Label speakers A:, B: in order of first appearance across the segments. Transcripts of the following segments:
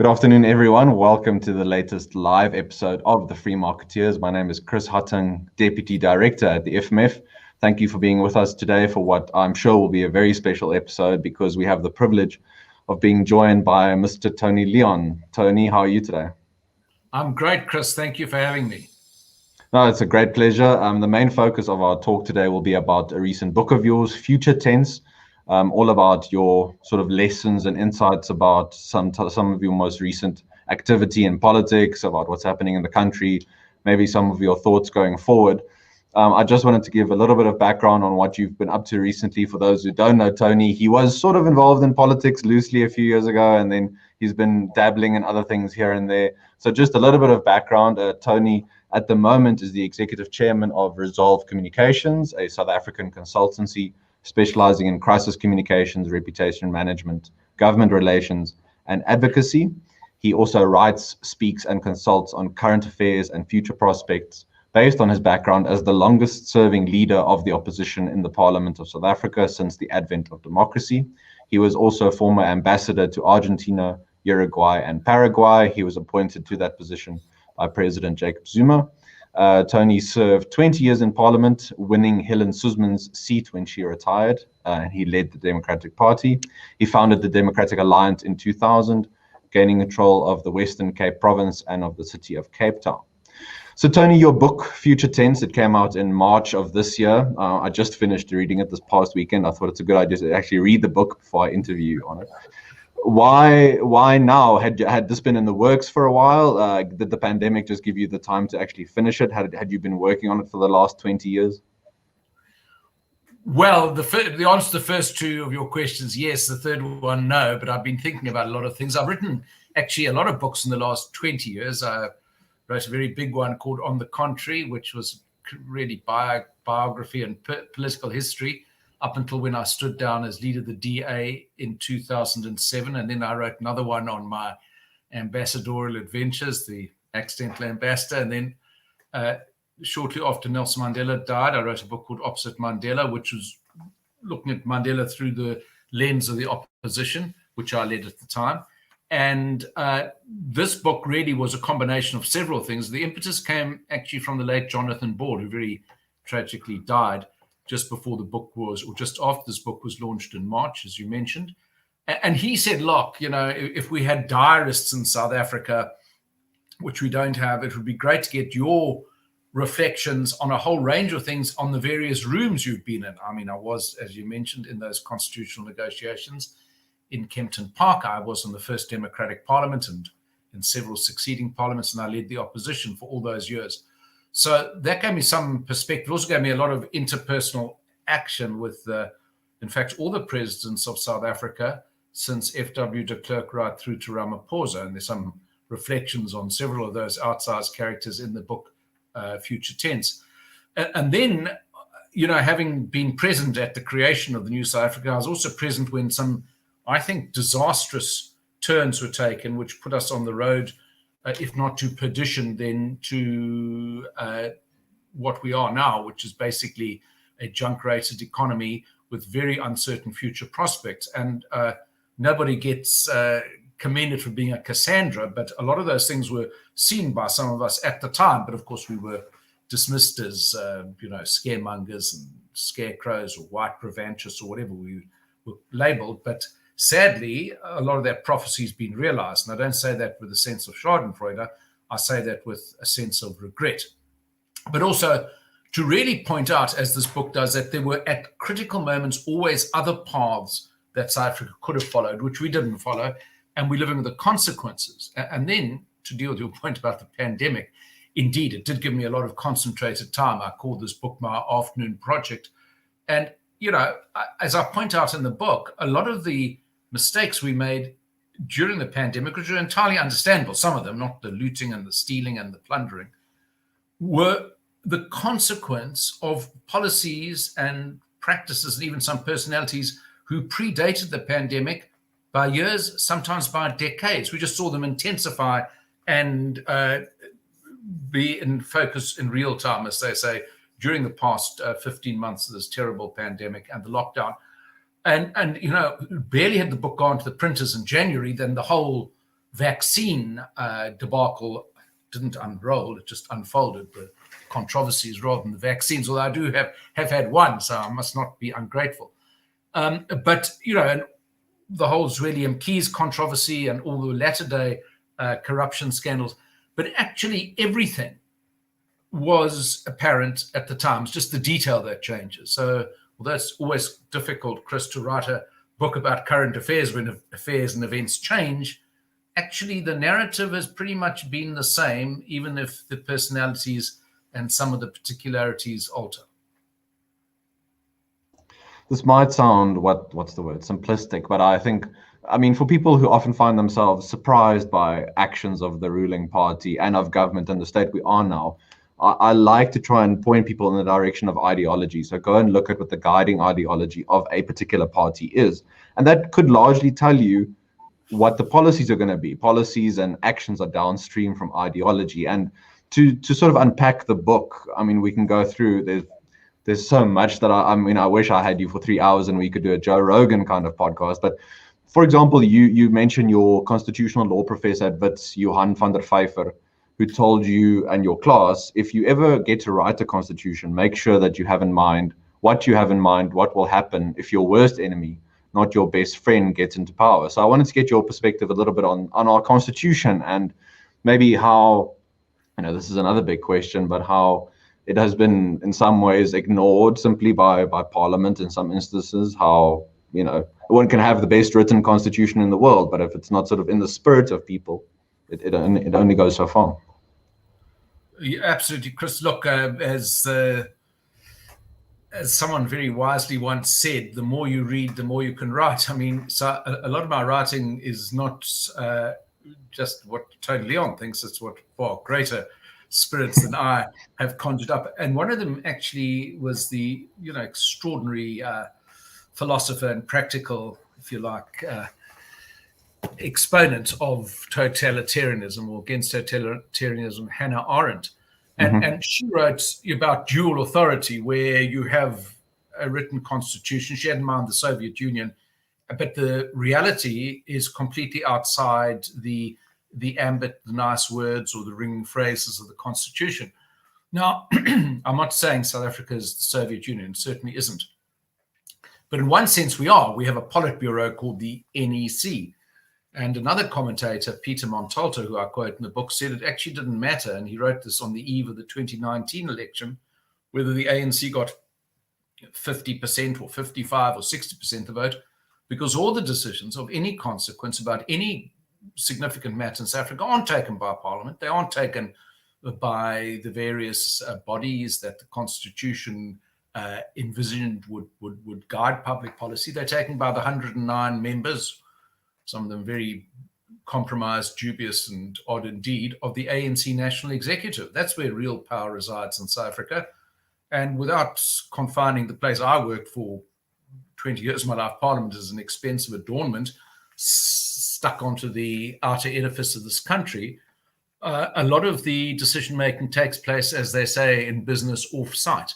A: Good afternoon, everyone. Welcome to the latest live episode of The Free Marketeers. My name is Chris Hattingh, Deputy Director at the FMF. Thank you for being with us today for what I'm sure will be a very special episode because we have the privilege of being joined by Mr. Tony Leon. Tony, how are you today?
B: I'm great, Chris. Thank you for having me.
A: No, it's a great pleasure. The main focus of our talk today will be about a recent book of yours, Future Tense, all about your sort of lessons and insights about some of your most recent activity in politics, about what's happening in the country, maybe some of your thoughts going forward. I just wanted to give a little bit of background on what you've been up to recently. For those who don't know Tony, he was sort of involved in politics loosely a few years ago, and then he's been dabbling in other things here and there. So just a little bit of background. Tony, at the moment, is the executive chairman of Resolve Communications, a South African consultancy specializing in crisis communications, reputation management, government relations, and advocacy. He also writes, speaks, and consults on current affairs and future prospects based on his background as the longest serving leader of the opposition in the Parliament of South Africa since the advent of democracy. He was also a former ambassador to Argentina, Uruguay, and Paraguay. He was appointed to that position by President Jacob Zuma. Tony served 20 years in Parliament, winning Helen Suzman's seat when she retired. He led the Democratic Party. He founded the Democratic Alliance in 2000, gaining control of the Western Cape Province and of the city of Cape Town. So, Tony, your book, Future Tense, it came out in March of this year. I just finished reading it this past weekend. I thought it's a good idea to actually read the book before I interview you on it. Why now? Had this been in the works for a while? Did the pandemic just give you the time to actually finish it? Had you been working on it for the last 20 years?
B: Well, the answer to the first two of your questions, yes. The third one, no. But I've been thinking about a lot of things. I've written actually a lot of books in the last 20 years. I wrote a very big one called On the Contrary, which was really biography and political history, up until when I stood down as leader of the DA in 2007. And then I wrote another one on my ambassadorial adventures, the accidental ambassador. And then shortly after Nelson Mandela died, I wrote a book called Opposite Mandela, which was looking at Mandela through the lens of the opposition, which I led at the time. And this book really was a combination of several things. The impetus came actually from the late Jonathan Ball, who very tragically died just before the book was, or just after this book was launched in March, as you mentioned. And he said, look, if we had diarists in South Africa, which we don't have, it would be great to get your reflections on a whole range of things on the various rooms you've been in. I mean, I was, as you mentioned, in those constitutional negotiations in Kempton Park. I was in the first Democratic Parliament and in several succeeding parliaments, and I led the opposition for all those years. So that gave me some perspective. It also gave me a lot of interpersonal action with, in fact, all the presidents of South Africa since F.W. de Klerk right through to Ramaphosa. And there's some reflections on several of those outsized characters in the book, Future Tense. And then, having been present at the creation of the new South Africa, I was also present when some, I think, disastrous turns were taken, which put us on the road, if not to perdition, then to what we are now, which is basically a junk-rated economy with very uncertain future prospects. And nobody gets commended for being a Cassandra, but a lot of those things were seen by some of us at the time. But of course, we were dismissed as, scaremongers and scarecrows or white revanchists or whatever we were labeled. But sadly, a lot of that prophecy has been realized. And I don't say that with a sense of schadenfreude. I say that with a sense of regret. But also to really point out, as this book does, that there were at critical moments always other paths that South Africa could have followed, which we didn't follow. And we're living with the consequences. And then to deal with your point about the pandemic, indeed, it did give me a lot of concentrated time. I called this book my afternoon project. And, as I point out in the book, a lot of the mistakes we made during the pandemic, which are entirely understandable, some of them, not the looting and the stealing and the plundering, were the consequence of policies and practices and even some personalities who predated the pandemic by years, sometimes by decades. We just saw them intensify and be in focus in real time, as they say, during the past 15 months of this terrible pandemic and the lockdown. And barely had the book gone to the printers in January, then the whole vaccine debacle didn't unroll, it just unfolded the controversies rather than the vaccines, although I do have had one, so I must not be ungrateful. But, and the whole Zweli Mkhize controversy and all the latter-day corruption scandals, but actually everything was apparent at the time. It's just the detail that changes. So although it's always difficult, Chris, to write a book about current affairs when affairs and events change, actually the narrative has pretty much been the same, even if the personalities and some of the particularities alter.
A: This might sound, what's the word, simplistic, but I mean, for people who often find themselves surprised by actions of the ruling party and of government and the state we are now, I like to try and point people in the direction of ideology. So go and look at what the guiding ideology of a particular party is. And that could largely tell you what the policies are going to be. Policies and actions are downstream from ideology. And to sort of unpack the book, I mean, we can go through, there's so much that I wish I had you for 3 hours and we could do a Joe Rogan kind of podcast. But for example, you mentioned your constitutional law professor at Wits, Johan van der Vyver, who told you and your class, if you ever get to write a constitution, make sure that you have in mind what will happen if your worst enemy, not your best friend, gets into power. So I wanted to get your perspective a little bit on our constitution and maybe how, this is another big question, but how it has been in some ways ignored simply by Parliament in some instances, how, one can have the best written constitution in the world, but if it's not sort of in the spirit of people, it only goes so far.
B: Yeah, absolutely, Chris. Look, as someone very wisely once said, the more you read, the more you can write. I mean, so a lot of my writing is not just what Tony Leon thinks, it's what far greater spirits than I have conjured up. And one of them actually was the, extraordinary philosopher and practical, if you like, exponent of totalitarianism or against totalitarianism, Hannah Arendt. And she wrote about dual authority, where you have a written constitution. She had in mind the Soviet Union, but the reality is completely outside the ambit, the nice words or the ringing phrases of the constitution. Now, I'm not saying South Africa is the Soviet Union, it certainly isn't. But in one sense we are. We have a Politburo called the NEC. And another commentator, Peter Montalto, who I quote in the book, said it actually didn't matter, and he wrote this on the eve of the 2019 election, whether the ANC got 50% or 55 or 60% of the vote, because all the decisions of any consequence about any significant matter in South Africa aren't taken by Parliament. They aren't taken by the various bodies that the Constitution envisioned would guide public policy. They're taken by the 109 members, some of them very compromised, dubious, and odd indeed, of the ANC National Executive. That's where real power resides in South Africa. And without confining the place I worked for 20 years of my life, Parliament is an expensive adornment stuck onto the outer edifice of this country. A lot of the decision-making takes place, as they say in business, off-site,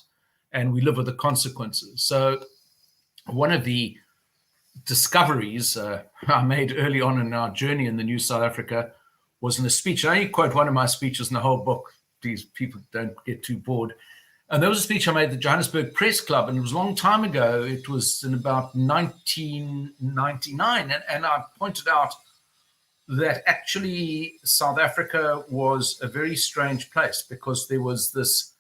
B: and we live with the consequences. So one of the discoveries I made early on in our journey in the new South Africa was in a speech. I only quote one of my speeches in the whole book. These people don't get too bored. And there was a speech I made at the Johannesburg Press Club, and it was a long time ago. It was in about 1999. And I pointed out that actually South Africa was a very strange place, because there was this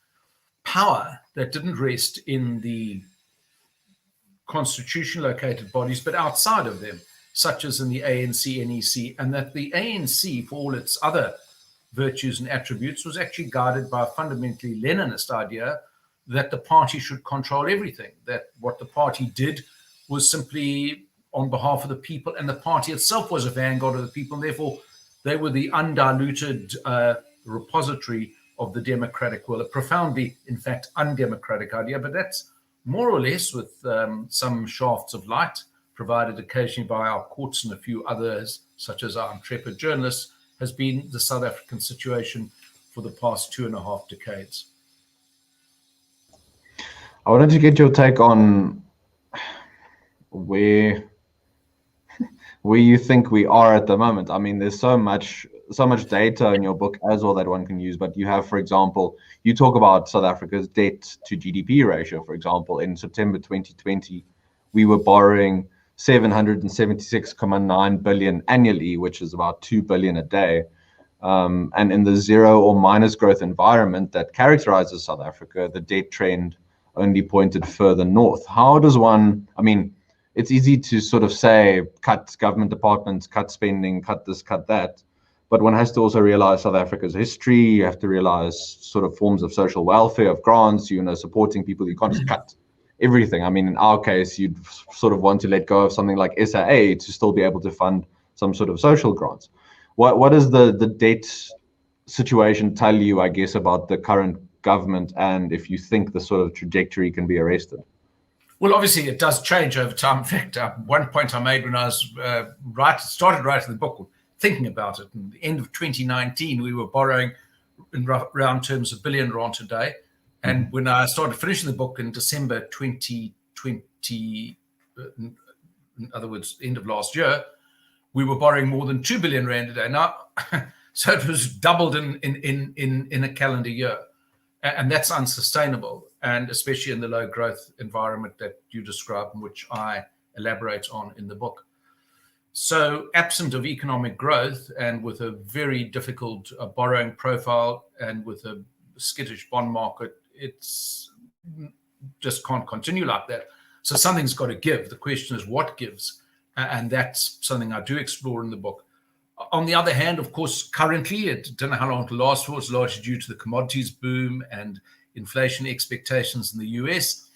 B: power that didn't rest in the constitution-located bodies, but outside of them, such as in the ANC, NEC, and that the ANC, for all its other virtues and attributes, was actually guided by a fundamentally Leninist idea that the party should control everything, that what the party did was simply on behalf of the people, and the party itself was a vanguard of the people, and therefore they were the undiluted repository of the democratic will. A profoundly, in fact, undemocratic idea, but that's more or less, with some shafts of light provided occasionally by our courts and a few others, such as our intrepid journalists, has been the South African situation for the past 2.5 decades.
A: I wanted to get your take on where where you think we are at the moment? I mean, there's so much data in your book as well that one can use, but you have, for example, you talk about South Africa's debt to GDP ratio. For example, in September 2020, we were borrowing 776.9 billion annually, which is about 2 billion a day. And in the zero or minus growth environment that characterizes South Africa, the debt trend only pointed further north. How does one, I mean, it's easy to sort of say, cut government departments, cut spending, cut this, cut that. But one has to also realize South Africa's history. You have to realize sort of forms of social welfare, of grants, supporting people. You can't just cut everything. I mean, in our case, you'd sort of want to let go of something like SAA to still be able to fund some sort of social grants. What does the debt situation tell you, I guess, about the current government, and if you think the sort of trajectory can be arrested?
B: Well, obviously, it does change over time. In fact, one point I made when I was started writing the book, thinking about it, at the end of 2019, we were borrowing, in round terms, R1 billion a day. And when I started finishing the book in December 2020, in other words, end of last year, we were borrowing more than 2 billion rand a day. Now, so it was doubled in a calendar year. And that's unsustainable, and especially in the low growth environment that you describe, and which I elaborate on in the book. So absent of economic growth, and with a very difficult borrowing profile, and with a skittish bond market, it's just can't continue like that. So something's got to give. The question is what gives, and that's something I do explore in the book. On the other hand, of course, currently, I don't know how long it'll last for. It's largely due to the commodities boom and inflation expectations in the US.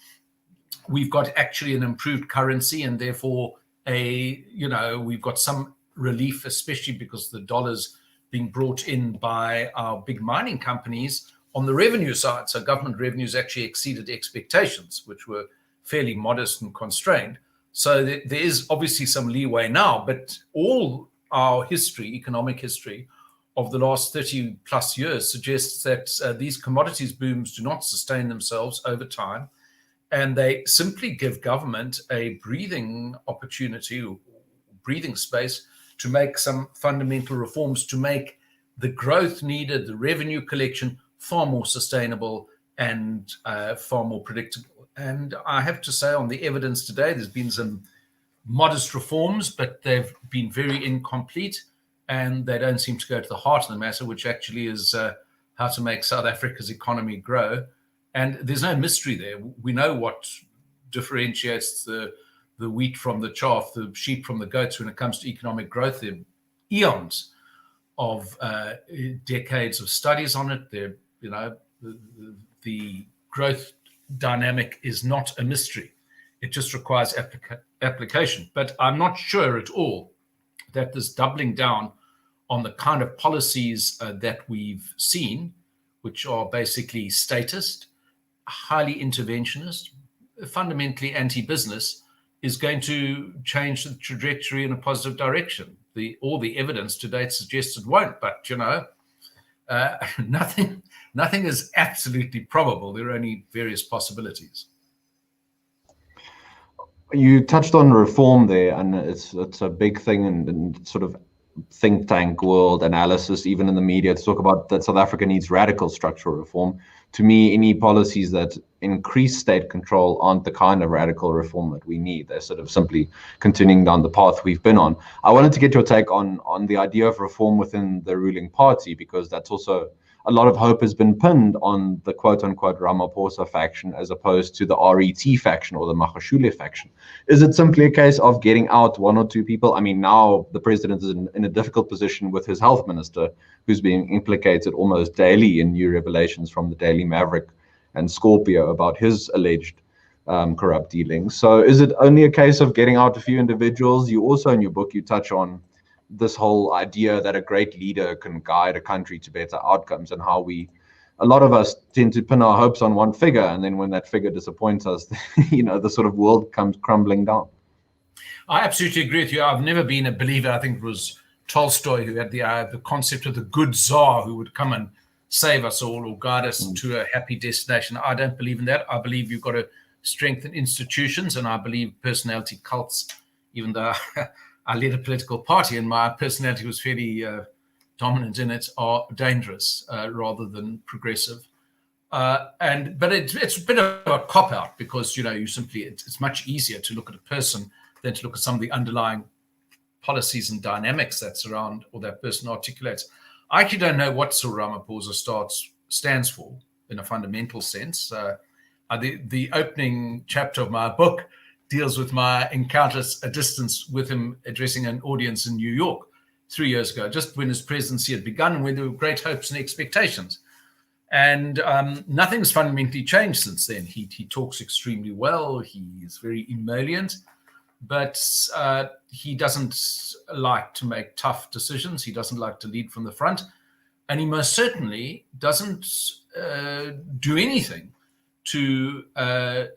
B: We've got actually an improved currency, and therefore we've got some relief, especially because the dollar's being brought in by our big mining companies on the revenue side. So government revenues actually exceeded expectations, which were fairly modest and constrained. So there is obviously some leeway now, but all our history, economic history of the last 30 plus years suggests that these commodities booms do not sustain themselves over time, and they simply give government a breathing opportunity, breathing space to make some fundamental reforms to make the growth needed, the revenue collection, far more sustainable and far more predictable. And I have to say, on the evidence today, there's been some modest reforms, but they've been very incomplete, and they don't seem to go to the heart of the matter, which actually is how to make South Africa's economy grow. And there's no mystery there. We know what differentiates the wheat from the chaff, the sheep from the goats when it comes to economic growth. There are eons of decades of studies on it. There, the growth dynamic is not a mystery. It just requires application. But I'm not sure at all that this doubling down on the kind of policies that we've seen, which are basically statist, highly interventionist, fundamentally anti-business, is going to change the trajectory in a positive direction. All the evidence to date suggests it won't, but nothing is absolutely probable. There are only various possibilities.
A: You touched on reform there, and it's a big thing in sort of think tank world analysis, even in the media, to talk about that South Africa needs radical structural reform. To me, any policies that increase state control aren't the kind of radical reform that we need. They're sort of simply continuing down the path we've been on. I wanted to get your take on the idea of reform within the ruling party, because that's also a lot of hope has been pinned on the quote-unquote Ramaphosa faction as opposed to the RET faction or the Magashule faction. Is it simply a case of getting out one or two people? I mean, now the president is in a difficult position with his health minister, who's being implicated almost daily in new revelations from the Daily Maverick and Scorpio about his alleged corrupt dealings. So is it only a case of getting out a few individuals? You also, in your book, you touch on this whole idea that a great leader can guide a country to better outcomes, and how a lot of us tend to pin our hopes on one figure, and then when that figure disappoints us, the sort of world comes crumbling down.
B: I absolutely agree with you. I've never been a believer. I think it was Tolstoy who had the concept of the good Tsar who would come and save us all or guide us to a happy destination. I don't believe in that. I believe you've got to strengthen institutions, and I believe personality cults, even though I led a political party and my personality was fairly dominant in it, are dangerous rather than progressive. But it's a bit of a cop-out because, it's much easier to look at a person than to look at some of the underlying policies and dynamics that surround or that person articulates. I actually don't know what Cyril Ramaphosa stands for in a fundamental sense. The opening chapter of my book deals with my encounters at distance with him addressing an audience in New York 3 years ago, just when his presidency had begun and when there were great hopes and expectations. And nothing's fundamentally changed since then. He talks extremely well. He's very emollient, but he doesn't like to make tough decisions. He doesn't like to lead from the front. And he most certainly doesn't do anything to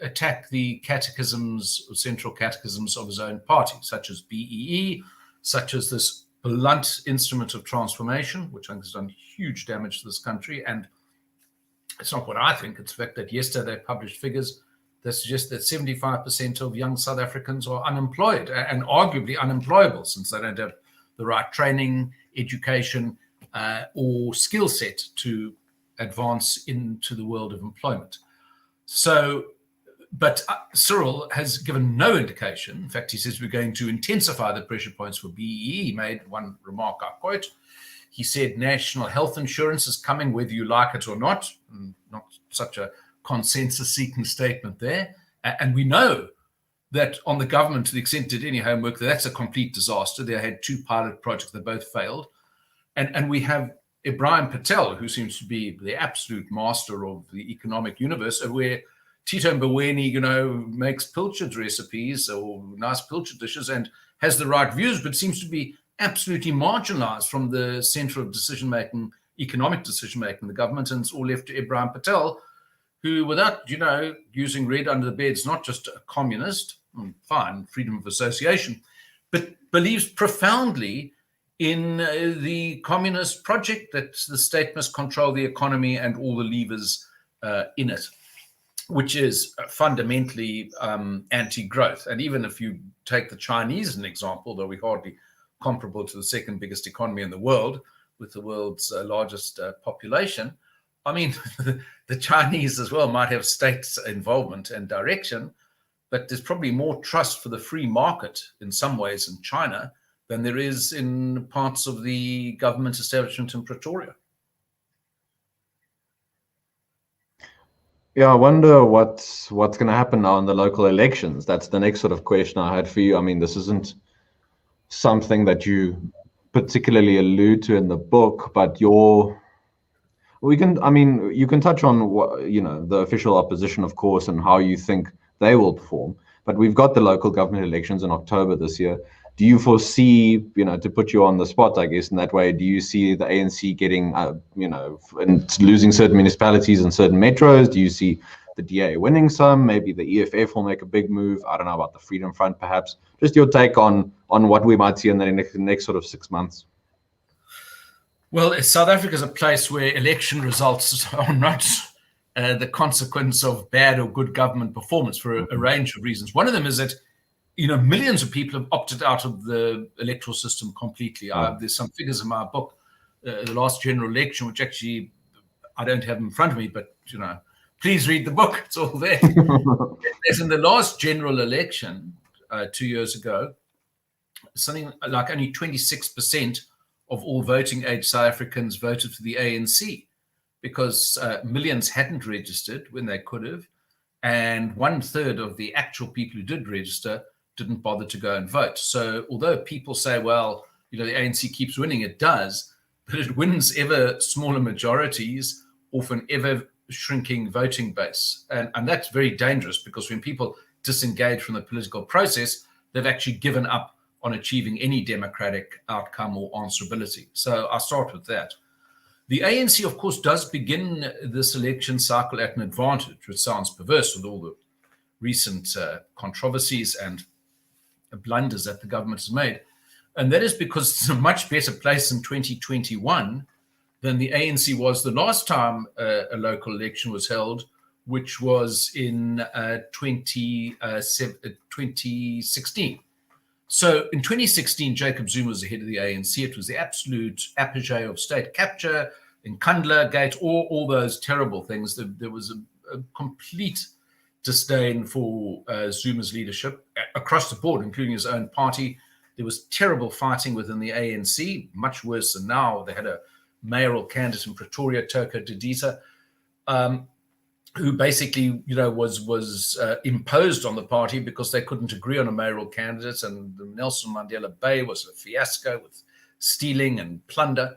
B: attack the catechisms, central catechisms of his own party, such as BEE, such as this blunt instrument of transformation, which I think has done huge damage to this country. And it's not what I think. It's the fact that yesterday they published figures that suggest that 75% of young South Africans are unemployed and arguably unemployable since they don't have the right training, education, or skill set to advance into the world of employment. So, but Cyril has given no indication. In fact, he says we're going to intensify the pressure points for BEE. He made one remark, I quote. He said national health insurance is coming whether you like it or not. Not such a consensus-seeking statement there. And we know that on the government, to the extent it did any homework, that's a complete disaster. They had 2 pilot projects that both failed. And we have Ibrahim Patel, who seems to be the absolute master of the economic universe, where Tito Mboweni, makes pilchard recipes or nice pilchard dishes and has the right views, but seems to be absolutely marginalized from the center of decision-making, economic decision-making, the government, and it's all left to Ibrahim Patel, who, without, using red under the bed, is not just a communist, fine, freedom of association, but believes profoundly in the communist project that the state must control the economy and all the levers in it, which is fundamentally anti-growth. And even if you take the Chinese as an example, though we're hardly comparable to the second biggest economy in the world, with the world's largest population, I mean, the Chinese as well might have state involvement and direction, but there's probably more trust for the free market in some ways in China than there is in parts of the government establishment in Pretoria.
A: Yeah, I wonder what's going to happen now in the local elections. That's the next sort of question I had for you. I mean, this isn't something that you particularly allude to in the book, but you can touch on what, the official opposition, of course, and how you think they will perform. But we've got the local government elections in October this year. Do you foresee, to put you on the spot, I guess, in that way, do you see the ANC getting, and losing certain municipalities and certain metros? Do you see the DA winning some? Maybe the EFF will make a big move. I don't know about the Freedom Front, perhaps. Just your take on what we might see in the next sort of 6 months.
B: Well, South Africa is a place where election results are not the consequence of bad or good government performance for a range of reasons. One of them is that millions of people have opted out of the electoral system completely. There's some figures in my book, the last general election, which actually I don't have in front of me, but please read the book. It's all there. As in the last general election 2 years ago, something like only 26% of all voting age South Africans voted for the ANC because millions hadn't registered when they could have. And 1/3 of the actual people who did register didn't bother to go and vote. So although people say, well, the ANC keeps winning, it does, but it wins ever smaller majorities off an ever shrinking voting base. And that's very dangerous because when people disengage from the political process, they've actually given up on achieving any democratic outcome or answerability. So I'll start with that. The ANC, of course, does begin this election cycle at an advantage, which sounds perverse with all the recent controversies and blunders that the government has made. And that is because it's a much better place in 2021 than the ANC was the last time a local election was held, which was in 2016. So in 2016, Jacob Zuma was the head of the ANC. It was the absolute apogee of state capture, Nkandla Gate, all those terrible things. There was a complete disdain for Zuma's leadership across the board, including his own party. There was terrible fighting within the ANC, much worse than now. They had a mayoral candidate in Pretoria, Toko Didisa, who basically, was imposed on the party because they couldn't agree on a mayoral candidate. And the Nelson Mandela Bay was a fiasco with stealing and plunder.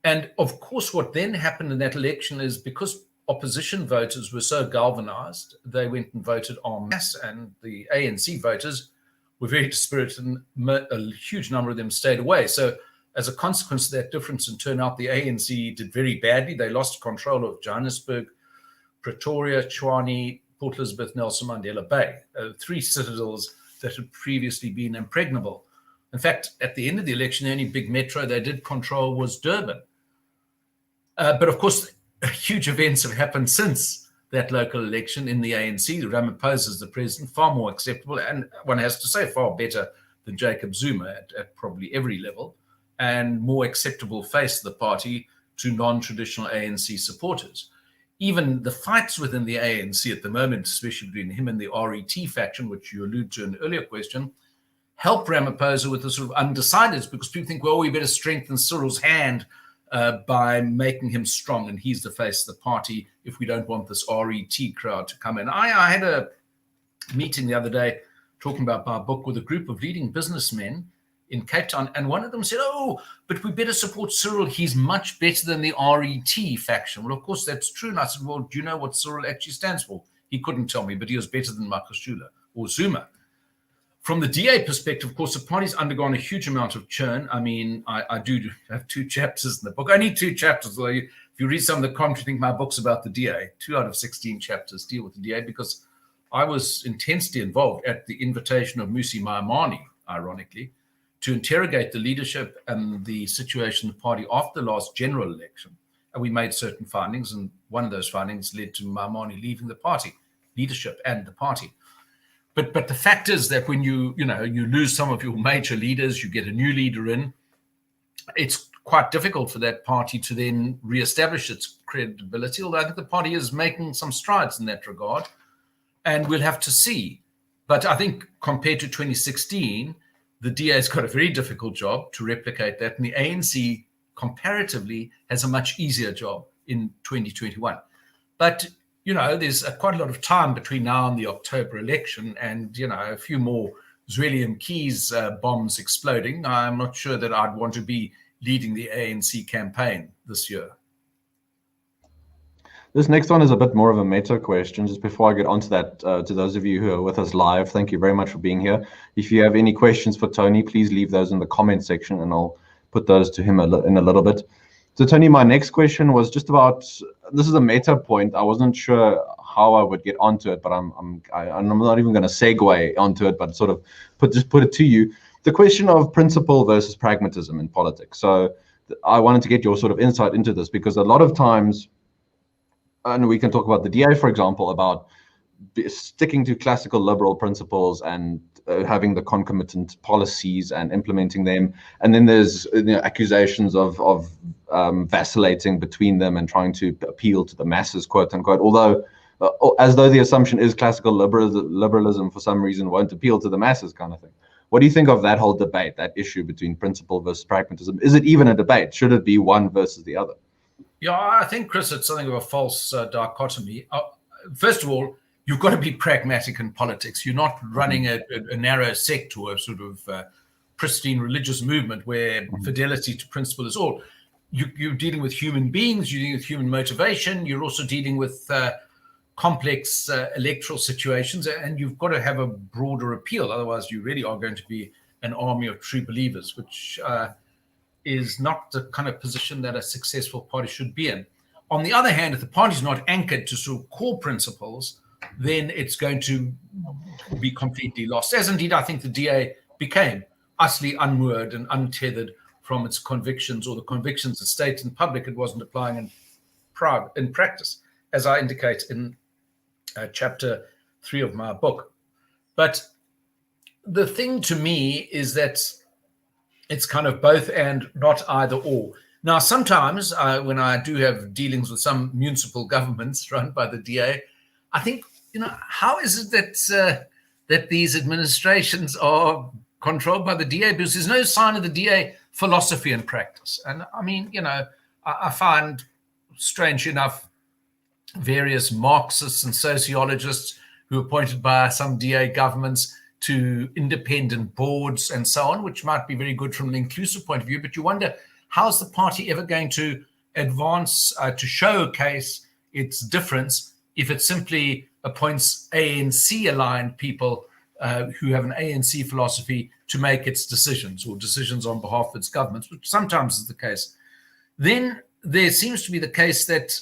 B: And of course, what then happened in that election is because opposition voters were so galvanized, they went and voted en masse, and the ANC voters were very dispirited, and a huge number of them stayed away. So as a consequence of that difference in turnout, the ANC did very badly. They lost control of Johannesburg, Pretoria, Tshwane, Port Elizabeth, Nelson Mandela Bay, 3 citadels that had previously been impregnable. In fact, at the end of the election, the only big metro they did control was Durban. But of course, huge events have happened since that local election in the ANC. Ramaphosa is the president, far more acceptable, and one has to say far better than Jacob Zuma at probably every level, and more acceptable face of the party to non-traditional ANC supporters. Even the fights within the ANC at the moment, especially between him and the RET faction, which you alluded to in an earlier question, help Ramaphosa with the sort of undecideds, because people think, well, we better strengthen Cyril's hand by making him strong, and he's the face of the party if we don't want this RET crowd to come in. I had a meeting the other day talking about my book with a group of leading businessmen in Cape Town, and one of them said, oh, but we better support Cyril. He's much better than the RET faction. Well, of course, that's true. And I said, well, do you know what Cyril actually stands for? He couldn't tell me, but he was better than Makashula or Zuma. From the DA perspective, of course, the party's undergone a huge amount of churn. I mean, I do have 2 chapters in the book. Only 2 chapters. Although if you read some of the commentary, think my book's about the DA. 2 out of 16 chapters deal with the DA, because I was intensely involved at the invitation of Musi Maimane, ironically, to interrogate the leadership and the situation of the party after the last general election. And we made certain findings, and one of those findings led to Maimane leaving the party, leadership and the party. But the fact is that when you lose some of your major leaders, you get a new leader in, it's quite difficult for that party to then reestablish its credibility, although I think the party is making some strides in that regard, and we'll have to see. But I think compared to 2016, the DA's got a very difficult job to replicate that, and the ANC comparatively has a much easier job in 2021. But there's quite a lot of time between now and the October election, and, a few more Zweli Mkhize bombs exploding. I'm not sure that I'd want to be leading the ANC campaign this year.
A: This next one is a bit more of a meta question. Just before I get onto that, to those of you who are with us live, thank you very much for being here. If you have any questions for Tony, please leave those in the comment section, and I'll put those to him in a little bit. So Tony, my next question was just about, this is a meta point. I wasn't sure how I would get onto it, but I'm not even going to segue onto it, but sort of put it to you. The question of principle versus pragmatism in politics. So I wanted to get your sort of insight into this, because a lot of times, and we can talk about the DA, for example, about sticking to classical liberal principles and having the concomitant policies and implementing them. And then there's accusations of vacillating between them and trying to appeal to the masses, quote unquote, although as though the assumption is classical liberalism for some reason won't appeal to the masses, kind of thing. What do you think of that whole debate, that issue between principle versus pragmatism? Is it even a debate? Should it be one versus the other?
B: Yeah, I think, Chris, it's something of a false dichotomy. First of all, you've got to be pragmatic in politics. You're not running a narrow sect or a sort of pristine religious movement where fidelity to principle is all. You're dealing with human beings, you're dealing with human motivation, you're also dealing with complex electoral situations, and you've got to have a broader appeal. Otherwise, you really are going to be an army of true believers, which is not the kind of position that a successful party should be in. On the other hand, if the party's not anchored to sort of core principles, then it's going to be completely lost, as indeed I think the DA became utterly unmoored and untethered from its convictions, or the convictions it stated in public it wasn't applying in practice, as I indicate in chapter 3 of my book. But the thing to me is that it's kind of both and not either or. Now, sometimes when I do have dealings with some municipal governments run by the DA, I think, how is it that that these administrations are controlled by the DA? Because there's no sign of the DA philosophy and practice. And I mean, I find, strange enough, various Marxists and sociologists who are appointed by some DA governments to independent boards and so on, which might be very good from an inclusive point of view. But you wonder, how's the party ever going to advance to showcase its difference if it simply appoints ANC-aligned people who have an ANC philosophy to make its decisions or decisions on behalf of its governments, which sometimes is the case? Then there seems to be the case that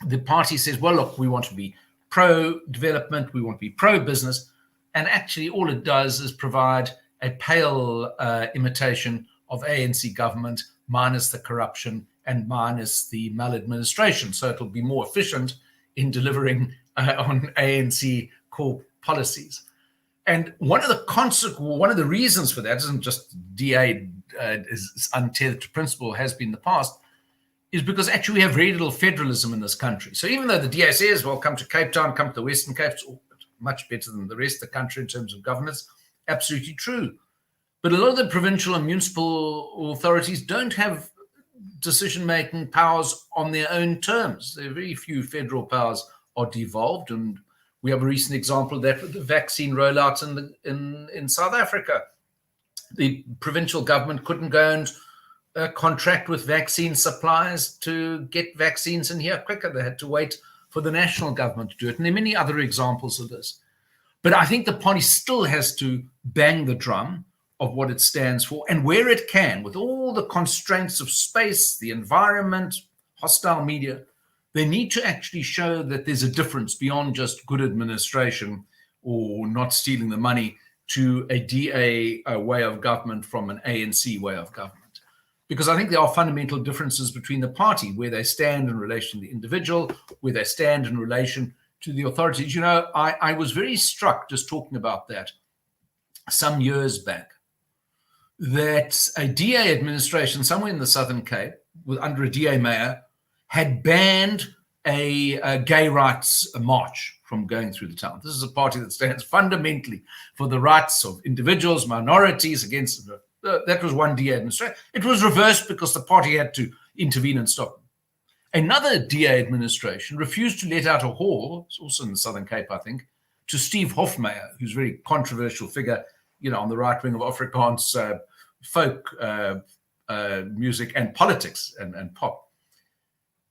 B: the party says, well, look, we want to be pro-development, we want to be pro-business, and actually all it does is provide a pale imitation of ANC government minus the corruption and minus the maladministration. So it'll be more efficient in delivering on ANC core policies. And one of the reasons for that isn't just DA is untethered to principle, has been in the past, is because actually we have very little federalism in this country. So even though the DA says, well, come to Cape Town, come to the Western Cape, it's much better than the rest of the country in terms of governance, absolutely true. But a lot of the provincial and municipal authorities don't have decision-making powers on their own terms. There are very few federal powers are devolved, and we have a recent example of that with the vaccine rollout in South Africa. The provincial government couldn't go and contract with vaccine suppliers to get vaccines in here quicker. They had to wait for the national government to do it. And there are many other examples of this. But I think the party still has to bang the drum of what it stands for, and where it can, with all the constraints of space, the environment, hostile media, they need to actually show that there's a difference beyond just good administration or not stealing the money to a DA way of government from an ANC way of government. Because I think there are fundamental differences between the party, where they stand in relation to the individual, where they stand in relation to the authorities. I was very struck just talking about that some years back, that a DA administration somewhere in the Southern Cape, under a DA mayor, had banned a gay rights march from going through the town. This is a party that stands fundamentally for the rights of individuals, minorities, against that was one DA administration. It was reversed because the party had to intervene and stop them. Another DA administration refused to let out a hall, it's also in the Southern Cape, I think, to Steve Hofmeyer, who's a very controversial figure, on the right wing of Afrikaans folk music and politics and pop.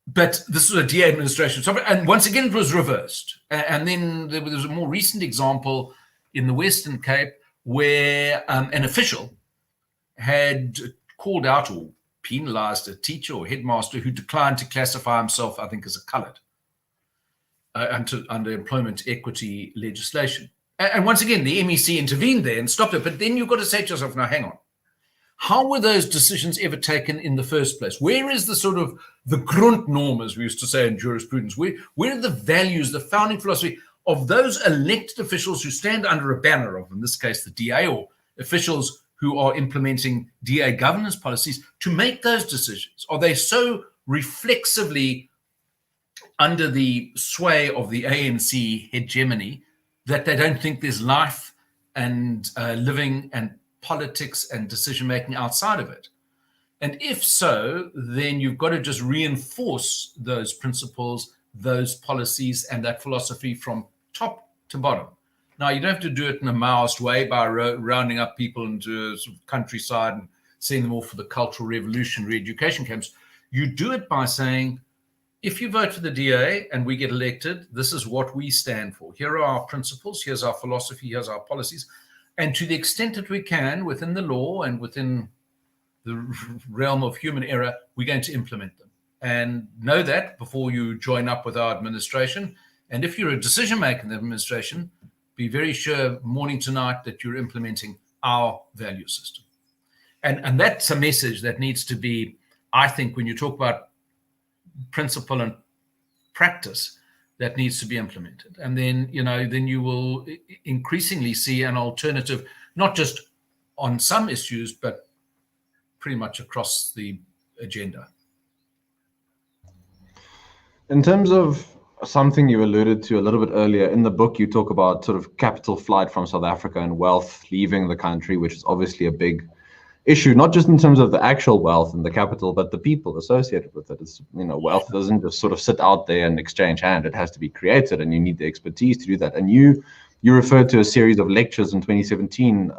B: But this was a DA administration. And once again, it was reversed. And then there was a more recent example in the Western Cape where an official had called out or penalized a teacher or headmaster who declined to classify himself, I think, as a coloured under employment equity legislation. And once again, the MEC intervened there and stopped it. But then you've got to say to yourself, now, hang on. How were those decisions ever taken in the first place? Where is the sort of the Grundnorm, as we used to say in jurisprudence? Where are the values, the founding philosophy of those elected officials who stand under a banner of, in this case, the DA, or officials who are implementing DA governance policies to make those decisions? Are they so reflexively under the sway of the ANC hegemony that they don't think there's life and living and politics and decision-making outside of it? And if so, then you've got to just reinforce those principles, those policies, and that philosophy from top to bottom. Now, you don't have to do it in a Maoist way by rounding up people into sort of countryside and sending them off for the Cultural Revolution re-education camps. You do it by saying, if you vote for the DA and we get elected, this is what we stand for. Here are our principles, here's our philosophy, here's our policies. And to the extent that we can, within the law and within the realm of human error, we're going to implement them. And know that before you join up with our administration. And if you're a decision maker in the administration, be very sure morning to night that you're implementing our value system. And that's a message that needs to be, I think, when you talk about principle and practice, that needs to be implemented. And then, then you will increasingly see an alternative, not just on some issues, but pretty much across the agenda.
A: In terms of something you alluded to a little bit earlier, in the book, you talk about sort of capital flight from South Africa and wealth leaving the country, which is obviously a big issue, not just in terms of the actual wealth and the capital, but the people associated with it. It's, wealth doesn't just sort of sit out there and exchange hand. It has to be created, and you need the expertise to do that. And you referred to a series of lectures in 2017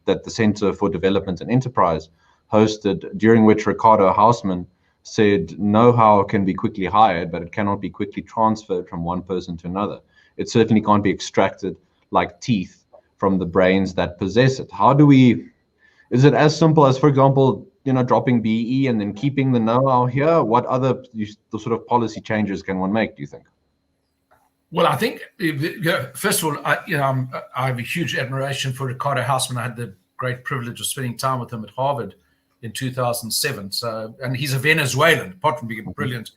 A: that the Center for Development and Enterprise hosted, during which Ricardo Hausmann said know-how can be quickly hired, but it cannot be quickly transferred from one person to another. It certainly can't be extracted like teeth from the brains that possess it. Is it as simple as, for example, dropping BE and then keeping the know-how here? What other the sort of policy changes can one make, do you think?
B: Well, I think, first of all, I have a huge admiration for Ricardo Hausmann. I had the great privilege of spending time with him at Harvard in 2007. And he's a Venezuelan, apart from being a brilliant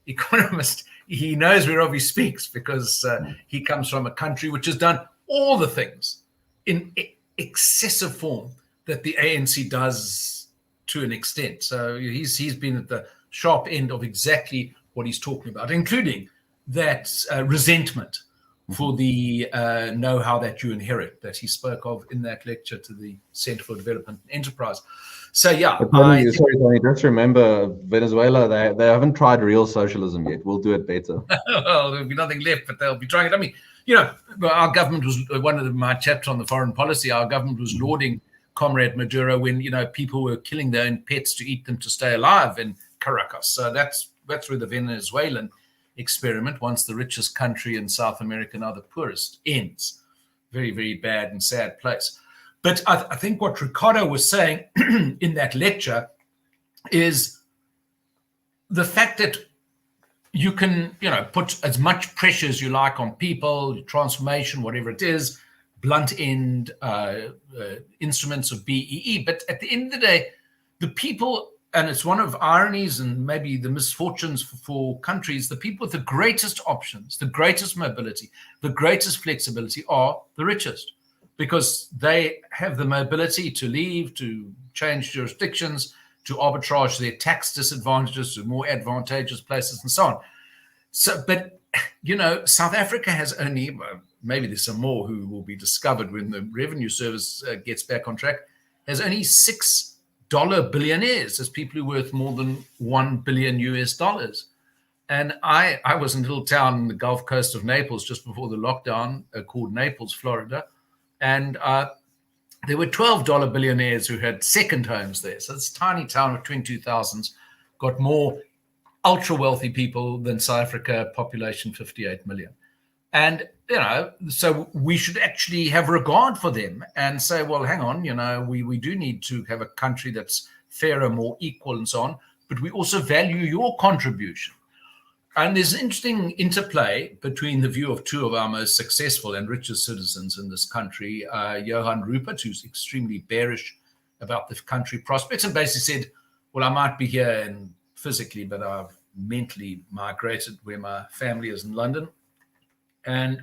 B: economist. He knows whereof he speaks, because he comes from a country which has done all the things in excessive form that the ANC does to an extent. So he's been at the sharp end of exactly what he's talking about, including that resentment for the know-how that you inherit, that he spoke of in that lecture to the Center for Development and Enterprise. So, yeah.
A: Tony, just remember, Venezuela, they haven't tried real socialism yet. We'll do it better.
B: Well, there'll be nothing left, but they'll be trying it. I mean, our government was, one of my chapters on the foreign policy, our government was lauding Comrade Maduro when, people were killing their own pets to eat them to stay alive in Caracas. So that's where the Venezuelan experiment, once the richest country in South America, now the poorest, ends. Very, very bad and sad place. But I think what Ricardo was saying in that lecture is the fact that you can, put as much pressure as you like on people, transformation, whatever it is, blunt end instruments of BEE. But at the end of the day, the people, and it's one of ironies and maybe the misfortunes for countries, the people with the greatest options, the greatest mobility, the greatest flexibility are the richest, because they have the mobility to leave, to change jurisdictions, to arbitrage their tax disadvantages to more advantageous places and so on. So, but, South Africa has only, maybe there's some more who will be discovered when the revenue service gets back on track, has only $6 billionaires, as people who are worth more than $1 billion US. And I was in a little town in the Gulf Coast of Naples just before the lockdown called Naples, Florida. And there were $12 billionaires who had second homes there. So this tiny town of 22,000 got more ultra wealthy people than South Africa, population 58 million. And, so we should actually have regard for them and say, well, hang on, we do need to have a country that's fairer, more equal and so on, but we also value your contribution. And there's an interesting interplay between the view of two of our most successful and richest citizens in this country, Johan Rupert, who's extremely bearish about the country prospects and basically said, well, I might be here and physically, but I've mentally migrated where my family is in London. And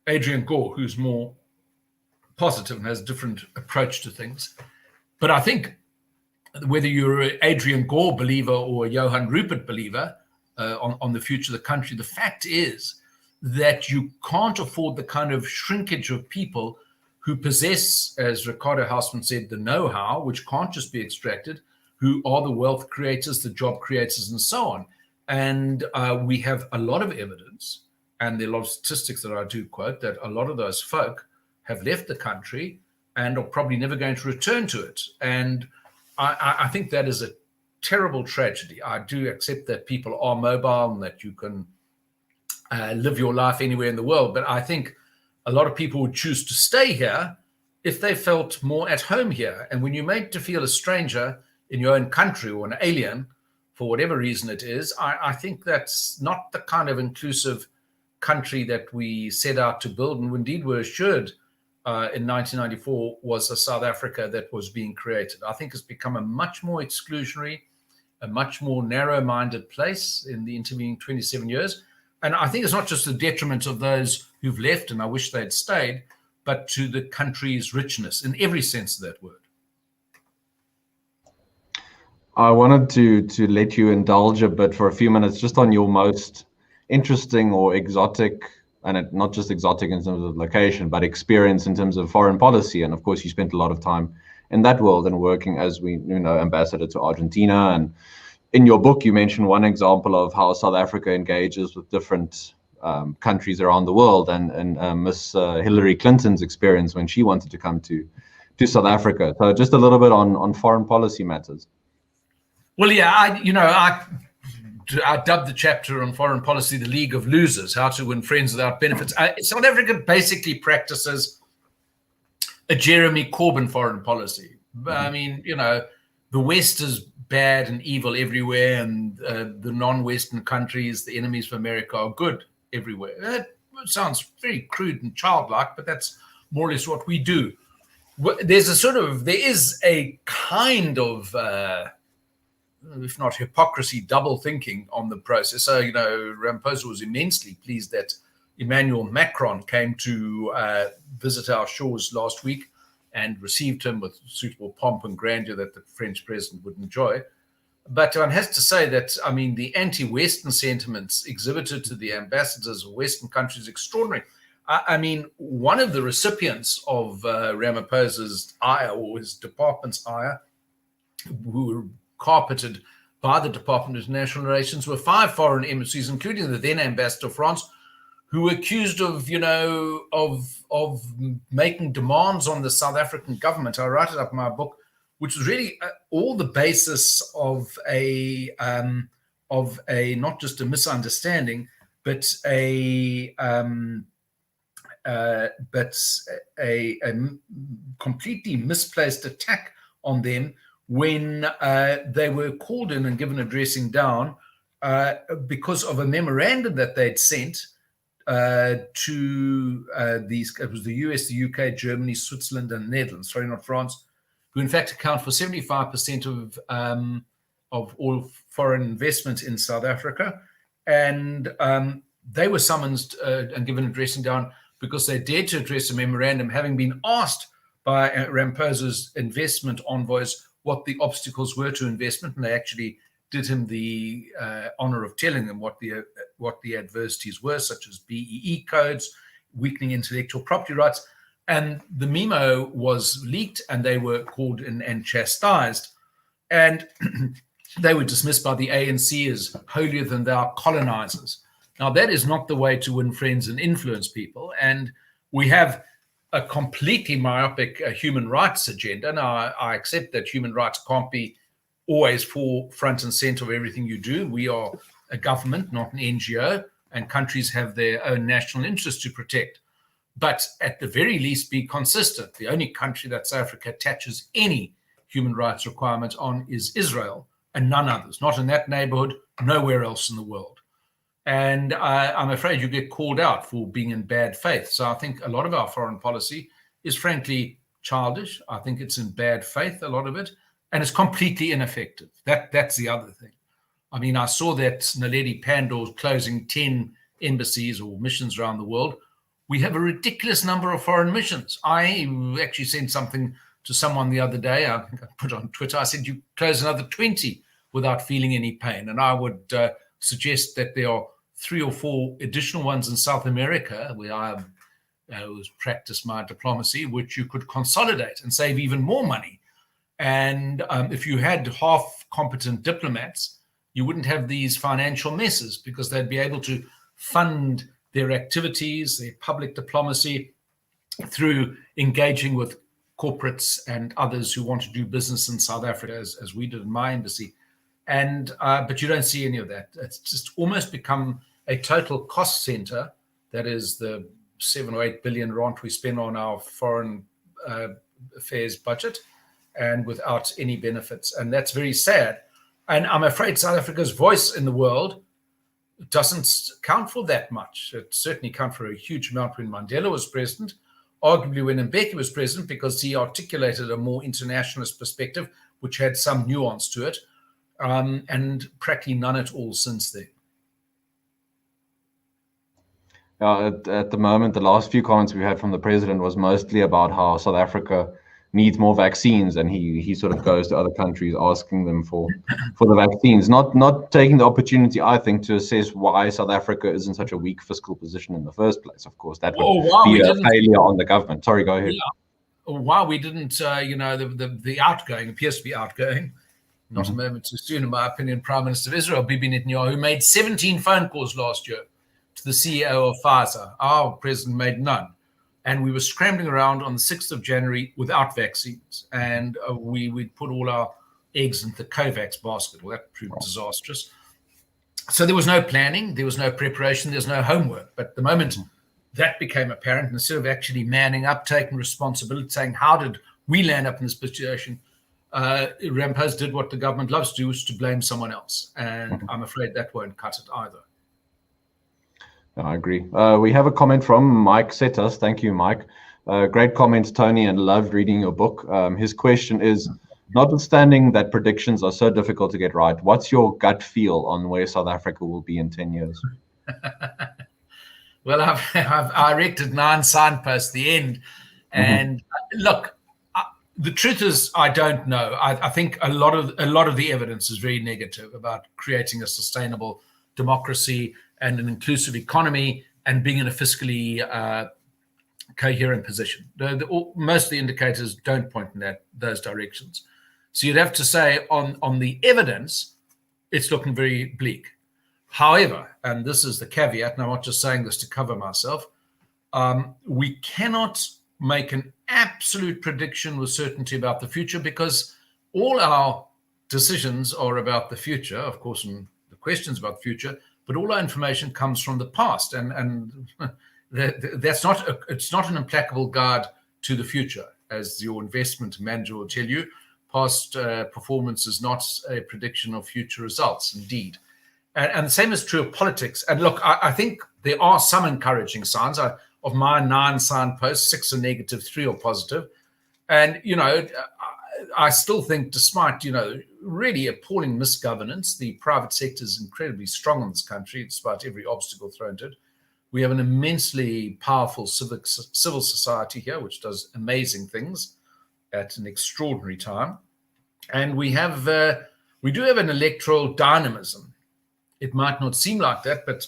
B: Adrian Gore, who's more positive and has a different approach to things. But I think whether you're an Adrian Gore believer or a Johan Rupert believer on the future of the country, the fact is that you can't afford the kind of shrinkage of people who possess, as Ricardo Hausmann said, the know-how, which can't just be extracted, who are the wealth creators, the job creators, and so on. And we have a lot of evidence, and there are a lot of statistics that I do quote, that a lot of those folk have left the country and are probably never going to return to it. And I think that is a terrible tragedy. I do accept that people are mobile and that you can live your life anywhere in the world. But I think a lot of people would choose to stay here if they felt more at home here. And when you're made to feel a stranger in your own country or an alien, for whatever reason it is, I think that's not the kind of inclusive country that we set out to build, and indeed were assured in 1994 was a South Africa that was being created. I think it's become a much more exclusionary, a much more narrow-minded place in the intervening 27 years. And I think it's not just the detriment of those who've left, and I wish they'd stayed, but to the country's richness in every sense of that word.
A: I wanted to let you indulge a bit for a few minutes just on your most interesting or exotic, and not just exotic in terms of location, but experience in terms of foreign policy. And of course, you spent a lot of time in that world and working as ambassador to Argentina. And in your book, you mentioned one example of how South Africa engages with different countries around the world, and Miss Hillary Clinton's experience when she wanted to come to South Africa. So just a little bit on foreign policy matters.
B: Well, yeah, I dubbed the chapter on foreign policy the League of Losers, how to win friends without benefits. South Africa basically practices a Jeremy Corbyn foreign policy. I mean, the West is bad and evil everywhere, and the non-Western countries, the enemies of America, are good everywhere. That sounds very crude and childlike, but that's more or less what we do. There is a kind of if not hypocrisy, double thinking on the process. So, Ramaphosa was immensely pleased that Emmanuel Macron came to visit our shores last week and received him with suitable pomp and grandeur that the French president would enjoy. But one has to say that, the anti-Western sentiments exhibited to the ambassadors of Western countries is extraordinary. One of the recipients of Ramaphosa's ire, or his department's ire, who were carpeted by the Department of International Relations, were 5 foreign embassies, including the then ambassador of France, who were accused of making demands on the South African government. I write it up in my book, which was really all the basis of a not just a misunderstanding, but a completely misplaced attack on them when they were called in and given a dressing down because of a memorandum that they'd sent to it was the US, the UK, Germany, Switzerland, and Netherlands, sorry, not France, who in fact account for 75% of all foreign investment in South Africa. And they were summoned and given a dressing down because they dared to address a memorandum, having been asked by Ramaphosa's investment envoys what the obstacles were to investment, and they actually did him the honor of telling them what the adversities were, such as BEE codes, weakening intellectual property rights. And the memo was leaked, and they were called in and chastised. And they were dismissed by the ANC as holier than thou colonizers. Now, that is not the way to win friends and influence people. And we have a completely myopic human rights agenda. Now, I accept that human rights can't be always front and center of everything you do. We are a government, not an NGO, and countries have their own national interests to protect. But at the very least, be consistent. The only country that South Africa attaches any human rights requirement on is Israel, and none others. Not in that neighborhood, nowhere else in the world. And I'm afraid you get called out for being in bad faith. So I think a lot of our foreign policy is frankly childish. I think it's in bad faith, a lot of it, and it's completely ineffective. That's the other thing. I saw that Naledi Pandor closing 10 embassies or missions around the world. We have a ridiculous number of foreign missions. I actually sent something to someone the other day. I think I put on Twitter. I said, you close another 20 without feeling any pain. And I would suggest that there are 3 or 4 additional ones in South America where I was practiced my diplomacy, which you could consolidate and save even more money. And if you had half competent diplomats, you wouldn't have these financial messes because they'd be able to fund their activities, their public diplomacy, through engaging with corporates and others who want to do business in South Africa, as we did in my embassy. And but you don't see any of that. It's just almost become a total cost center. That is the 7 or 8 billion rand we spend on our foreign affairs budget, and without any benefits. And that's very sad. And I'm afraid South Africa's voice in the world doesn't count for that much. It certainly counted for a huge amount when Mandela was president, arguably when Mbeki was president, because he articulated a more internationalist perspective, which had some nuance to it, and practically none at all since then.
A: At the moment, the last few comments we had from the president was mostly about how South Africa needs more vaccines, and he sort of goes to other countries asking them for the vaccines, not taking the opportunity, I think, to assess why South Africa is in such a weak fiscal position in the first place. Of course, that would be a failure on the government. Sorry, go ahead.
B: Yeah. Why we didn't, the outgoing appears to be outgoing. Not a moment too soon, in my opinion, Prime Minister of Israel, Bibi Netanyahu, who made 17 phone calls last year to the CEO of Pfizer. Our president made none. And we were scrambling around on the 6th of January without vaccines. And we'd put all our eggs into the COVAX basket. Well, that proved disastrous. So there was no planning, there was no preparation, there was no homework. But the moment that became apparent, instead of actually manning up, taking responsibility, saying, how did we land up in this situation? Ramaphosa did what the government loves to do, is to blame someone else. And I'm afraid that won't cut it either.
A: I agree. We have a comment from Mike Setas. Thank you, Mike. Great comments, Tony, and loved reading your book. His question is, notwithstanding that predictions are so difficult to get right, what's your gut feel on where South Africa will be in 10 years?
B: Well, I erected 9 signposts at the end. And look, the truth is, I don't know. I think a lot of the evidence is very negative about creating a sustainable democracy and an inclusive economy and being in a fiscally coherent position. Most of the indicators don't point in those directions. So you'd have to say on the evidence, it's looking very bleak. However, and this is the caveat, and I'm not just saying this to cover myself, we cannot make an absolute prediction with certainty about the future, because all our decisions are about the future, of course, and the questions about the future, but all our information comes from the past, and it's not an implacable guide to the future, as your investment manager will tell you. Past performance is not a prediction of future results, indeed. And the same is true of politics. And look, I think there are some encouraging signs. Of my 9 signposts, 6 are negative, 3 are positive. And, I still think, despite, really appalling misgovernance, the private sector is incredibly strong in this country, despite every obstacle thrown to it. We have an immensely powerful civil society here, which does amazing things at an extraordinary time. And we do have an electoral dynamism. It might not seem like that, but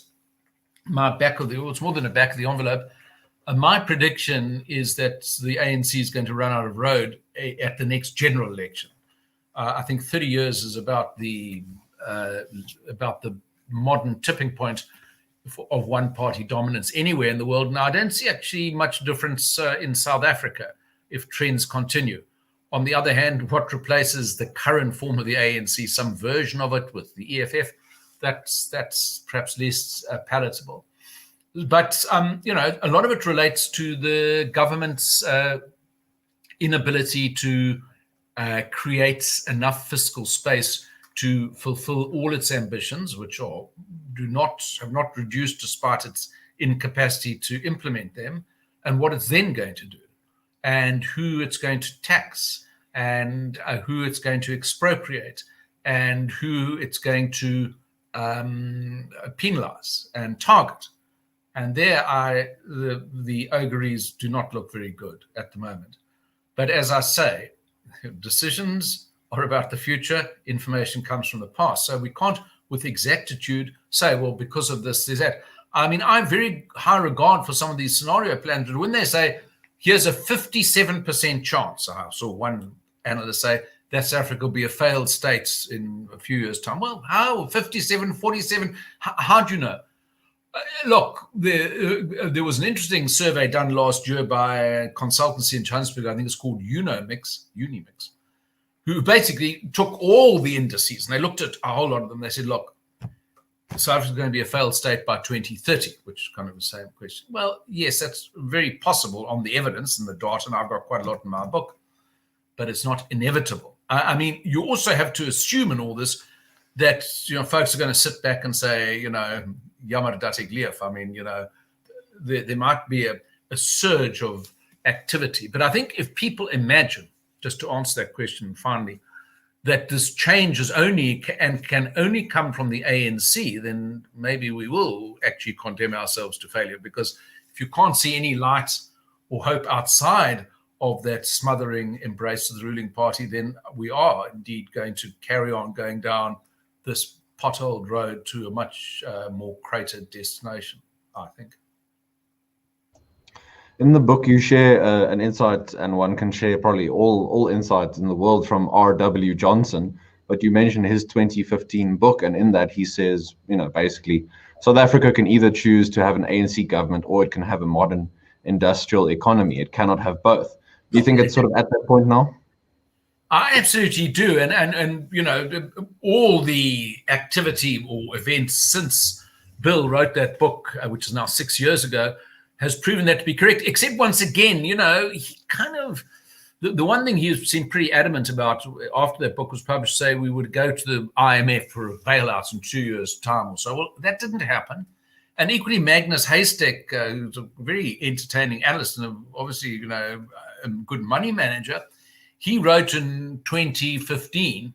B: it's more than a back of the envelope. My prediction is that the ANC is going to run out of road at the next general election. I think 30 years is about the modern tipping point of one-party dominance anywhere in the world. Now, I don't see actually much difference in South Africa if trends continue. On the other hand, what replaces the current form of the ANC, some version of it with the EFF, that's perhaps less palatable. But, a lot of it relates to the government's inability to create enough fiscal space to fulfill all its ambitions, which have not reduced despite its incapacity to implement them, and what it's then going to do, and who it's going to tax, and who it's going to expropriate, and who it's going to penalize and target. And there, the auguries do not look very good at the moment. But as I say, decisions are about the future. Information comes from the past. So we can't, with exactitude, say, well, because of this, there's that. I mean, I have very high regard for some of these scenario plans. But when they say, here's a 57% chance, I saw one analyst say, that South Africa will be a failed state in a few years' time. Well, how? 57, 47? How do you know? Look, there was an interesting survey done last year by a consultancy in Johannesburg, I think it's called Unimix, who basically took all the indices and they looked at a whole lot of them. They said, look, South Africa is going to be a failed state by 2030, which is kind of the same question. Well, yes, that's very possible on the evidence and the data, and I've got quite a lot in my book, but it's not inevitable. I mean, you also have to assume in all this that, folks are going to sit back and say, Jammer dat ek leef. I mean, there might be a surge of activity. But I think if people imagine, just to answer that question finally, that this change is only and can only come from the ANC, then maybe we will actually condemn ourselves to failure. Because if you can't see any light or hope outside of that smothering embrace of the ruling party, then we are indeed going to carry on going down this potholed road to a much more cratered destination, I think.
A: In the book, you share an insight, and one can share probably all insights in the world from R.W. Johnson. But you mentioned his 2015 book, and in that he says, basically, South Africa can either choose to have an ANC government or it can have a modern industrial economy. It cannot have both. Do you think it's sort of at that point now?
B: I absolutely do. And all the activity or events since Bill wrote that book, which is now 6 years ago, has proven that to be correct, except once again, he kind of, the one thing he seemed pretty adamant about after that book was published, say we would go to the IMF for a bailout in 2 years' time or so. Well, that didn't happen. And equally, Magnus Haystack, who's a very entertaining analyst and obviously, a good money manager, he wrote in 2015,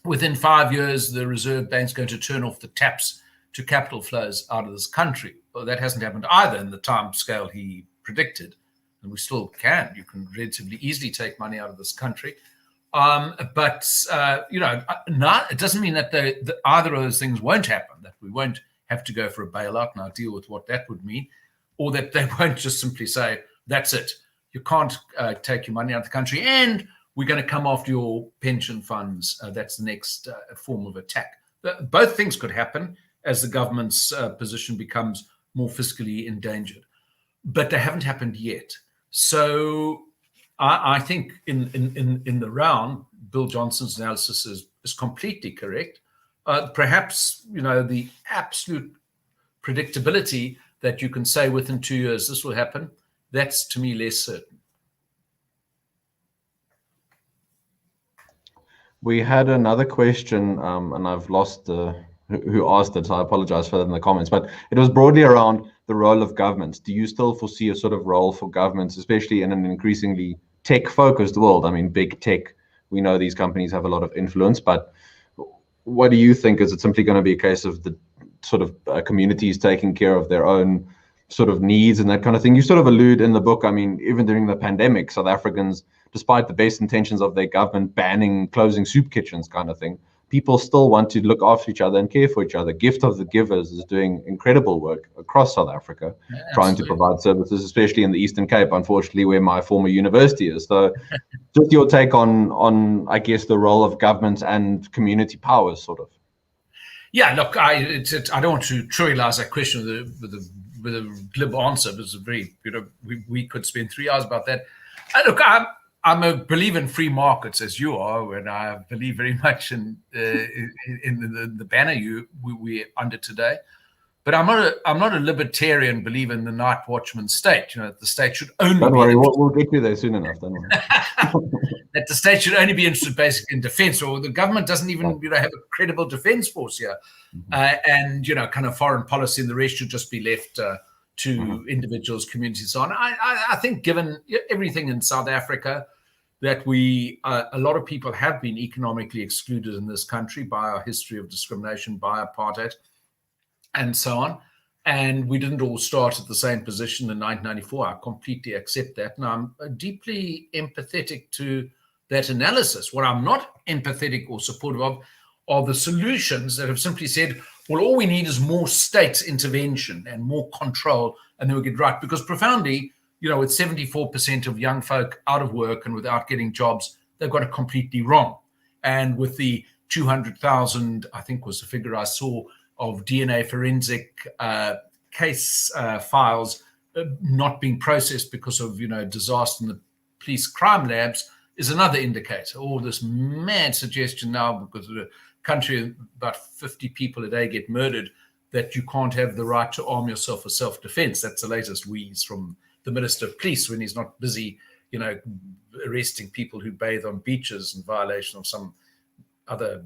B: within 5 years, the Reserve Bank's going to turn off the taps to capital flows out of this country. Well, that hasn't happened either in the time scale he predicted, and we still can. You can relatively easily take money out of this country. But it doesn't mean that either of those things won't happen, that we won't have to go for a bailout, and I'll deal with what that would mean, or that they won't just simply say, that's it. You can't take your money out of the country, and we're going to come after your pension funds. That's the next form of attack. Both things could happen as the government's position becomes more fiscally endangered, but they haven't happened yet. So I think in the round, Bill Johnson's analysis is completely correct. Perhaps the absolute predictability that you can say within 2 years this will happen, that's to me less certain.
A: We had another question, and I've lost who asked it, so I apologize for that in the comments, but it was broadly around the role of governments. Do you still foresee a sort of role for governments, especially in an increasingly tech-focused world? I mean, big tech, we know these companies have a lot of influence, but what do you think? Is it simply going to be a case of the sort of communities taking care of their own sort of needs and that kind of thing? You sort of allude in the book, I mean, even during the pandemic, South Africans, despite the best intentions of their government banning, closing soup kitchens kind of thing, people still want to look after each other and care for each other. Gift of the Givers is doing incredible work across South Africa, trying to provide services, especially in the Eastern Cape, unfortunately, where my former university is. So just your take on I guess, the role of governments and community powers, sort of.
B: Yeah, look, I don't want to trivialize that question with a glib answer, but it's a very, we could spend 3 hours about that. Look, I'm a believer in free markets, as you are, and I believe very much in the banner we're under today. But I'm not a libertarian believer in the night watchman state. The state should only.
A: Don't worry, we'll get you there soon enough. Don't worry.
B: That the state should only be interested basically in defense, or the government doesn't even have a credible defense force here, and kind of foreign policy and the rest should just be left to individuals, communities, so on. I think, given everything in South Africa, that a lot of people have been economically excluded in this country by our history of discrimination, by apartheid, and so on. And we didn't all start at the same position in 1994. I completely accept that. And I'm deeply empathetic to that analysis. What I'm not empathetic or supportive of are the solutions that have simply said, well, all we need is more state intervention and more control, and then we'll get right. Because profoundly, with 74% of young folk out of work and without getting jobs, they've got it completely wrong. And with the 200,000, I think was the figure I saw, of DNA forensic case files not being processed because of, disaster in the police crime labs is another indicator. All this mad suggestion now, because of the country, about 50 people a day get murdered, that you can't have the right to arm yourself for self-defense. That's the latest wheeze from the Minister of Police when he's not busy, arresting people who bathe on beaches in violation of some other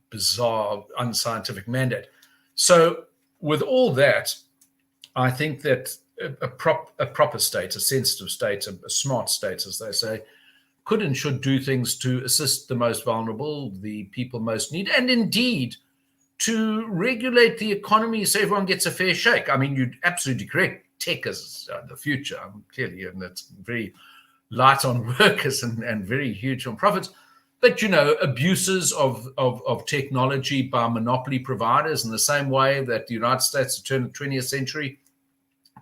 B: bizarre, unscientific mandate. So with all that, I think that a proper state, a sensitive state, a smart state, as they say, could and should do things to assist the most vulnerable, the people most need, and indeed to regulate the economy so everyone gets a fair shake. I mean, you're absolutely correct. Tech is the future, clearly, and it's very light on workers and very huge on profits. But, abuses of technology by monopoly providers, in the same way that the United States at the turn of the 20th century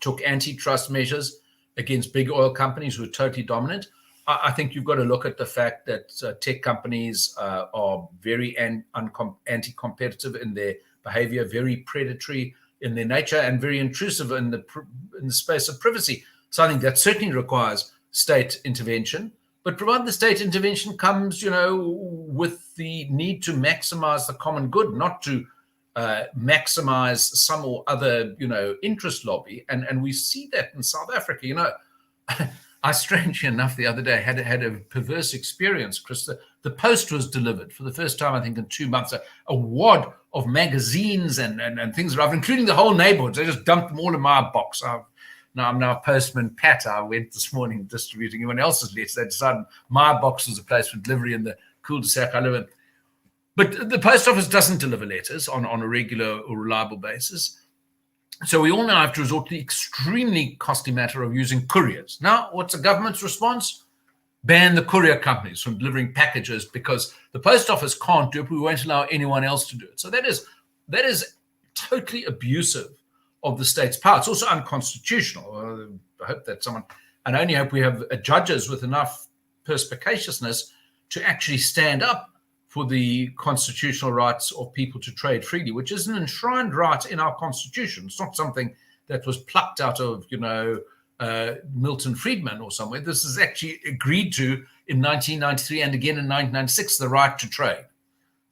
B: took antitrust measures against big oil companies who were totally dominant. I think you've got to look at the fact that tech companies are very anti-competitive in their behavior, very predatory in their nature, and very intrusive in the space of privacy. So I think that certainly requires state intervention. But provided the state intervention comes, with the need to maximize the common good, not to maximize some or other, interest lobby. And we see that in South Africa. I, strangely enough, the other day had a perverse experience, Chris. The post was delivered for the first time, I think, in 2 months. A wad of magazines and things arrived, including the whole neighborhood. They just dumped them all in my box. I'm now postman Pat. I went this morning distributing everyone else's letters. They decided my box was a place for delivery in the cul-de-sac I live in. But the post office doesn't deliver letters on a regular or reliable basis. So we all now have to resort to the extremely costly matter of using couriers. Now, what's the government's response? Ban the courier companies from delivering packages because the post office can't do it. We won't allow anyone else to do it. So that is totally abusive of the state's power. It's also unconstitutional. I hope that and I only hope we have judges with enough perspicaciousness to actually stand up for the constitutional rights of people to trade freely, which is an enshrined right in our constitution. It's not something that was plucked out of, Milton Friedman or somewhere. This is actually agreed to in 1993 and again in 1996, the right to trade.